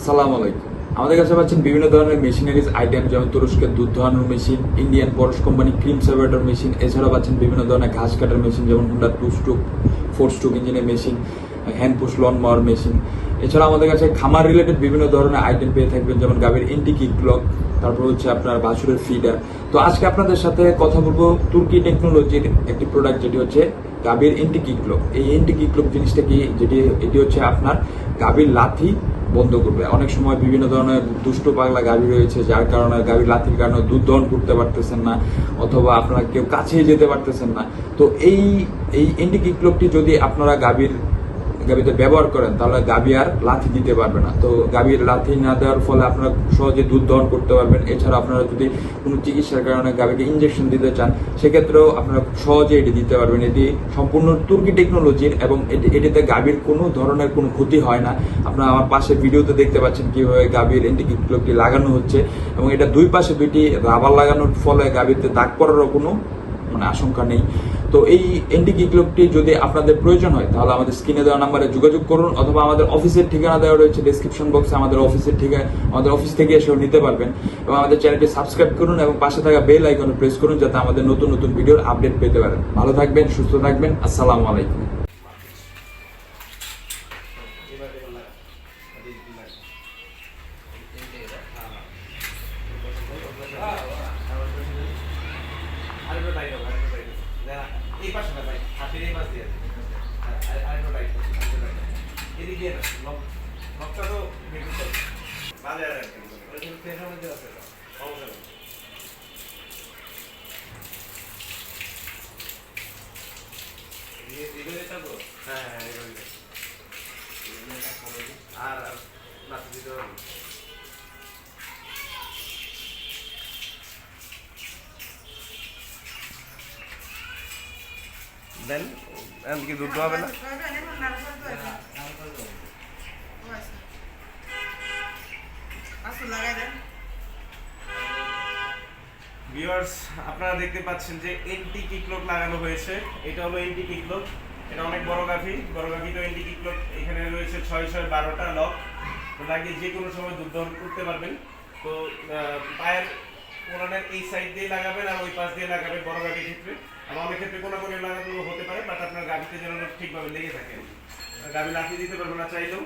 আসসালামু আলাইকুম। আমাদের কাছে পাচ্ছেন বিভিন্ন ধরনের মেশিনারিজ আইটেম, যেমন তুরস্কের দুধ দোহানোর মেশিন, ইন্ডিয়ান পরশ কোম্পানি ক্রিম সেপারেটর মেশিন, এছাড়াও পাচ্ছেন বিভিন্ন ধরনের ঘাস কাটার মেশিন, যেমন হুন্ডা 2 স্ট্রোক 4 স্ট্রোক ইঞ্জিনের machine, hand push loan মাওয়ার machine. এছাড়া আমাদের কাছে খামার রিলেটেড বিভিন্ন ধরনের আইটেম পেয়ে থাকবেন, যেমন গাভীর এন্টি কিক ব্লক, তারপর হচ্ছে আপনার বাছুরের ফিডার। তো আজকে আপনাদের সাথে কথা বলবো তুর্কি টেকনোলজির একটি প্রোডাক্ট, যেটি হচ্ছে গাভীর এন্টি কিক ব্লক। এই এন্টি কিক ব্লক জিনিসটা কি, এটি হচ্ছে আপনার গাভীর লাথি বন্ধ করবে। অনেক সময় বিভিন্ন ধরনের দুষ্ট পাগলা গাভী রয়েছে, যার কারণে গাভীর লাথির কারণে দুধ দহন করতে পারতেছেন না, অথবা আপনারা কেউ কাছে যেতে পারতেছেন না। তো এই এন্টি কিক ব্লকটি যদি আপনারা গাভীতে ব্যবহার করেন, তাহলে গাভী আর লাথি দিতে পারবে না। তো গাভীর লাথি না দেওয়ার ফলে আপনারা সহজে দুধ দহন করতে পারবেন। এছাড়া আপনারা যদি কোনো চিকিৎসার কারণে গাভীকে ইনজেকশন দিতে চান, সেক্ষেত্রেও আপনারা খুব সহজে এটি দিতে পারবেন। এটি সম্পূর্ণ তুর্কি টেকনোলজির, এবং এটিতে গাভীর কোনো ধরনের কোনো ক্ষতি হয় না। আপনারা আমার পাশে ভিডিওতে দেখতে পাচ্ছেন কিভাবে গাভীর এন্টিকিক ব্লকটি লাগানো হচ্ছে, এবং এটা দুই পাশে দুইটি রাবার লাগানোর ফলে গাভীতে দাগ পড়ারও কোনো আশঙ্কা নেই। তো এই এন্টিকিক ব্লকটি যদি আপনাদের প্রয়োজন হয়, তাহলে আমাদের স্ক্রিনে দেওয়া নাম্বারে যোগাযোগ করুন, অথবা আমাদের অফিসের ঠিকানা দেওয়া রয়েছে ডেসক্রিপশন বক্সে। আমাদের অফিস থেকে এসেও নিতে পারবেন। এবং আমাদের চ্যানেলটি সাবস্ক্রাইব করুন এবং পাশে থাকা বেল আইকনে প্রেস করুন, যাতে আমাদের নতুন নতুন ভিডিওর আপডেট পেতে পারেন। ভালো থাকবেন, সুস্থ থাকবেন। আসসালামু আলাইকুম। এই পাশে না ভাই, হাতের এই পাশ দিয়ে আরেকটা রাইট এদিক দিয়ে না লকটা তো বেশি তো ভালো আর একটা ওই পেছনের মধ্যে আছে সমস্যা নেই। এগুলো তো হ্যাঁ হ্যাঁ এগুলো আর নাচ দিতে হবে। দেন এমনকি দুধ হবে না। ভিউয়ার্স, আপনারা দেখতে পাচ্ছেন যে এন্টি কিক লক লাগানো হয়েছে। এটা হলো এন্টি কিক লক। এটা অনেক বড় গাভী তো এন্টি কিক লক এখানে রয়েছে 6/12টা লক। তো লাগিয়ে যে কোনো সময় দুধ দহন করতে পারবেন। তো পায়ের কোনানের এই সাইড দিয়ে লাগাবেন আর ওই পাশ দিয়ে লাগাবেন বড় গাভীর ক্ষেত্রে। আবার অনেক ক্ষেত্রে কোনো লাগানো হতে পারে, বাট আপনার গাভীতে যেন ঠিকভাবে লেগে থাকে। গাভী লাথি দিতে পারবে না চাইলেও।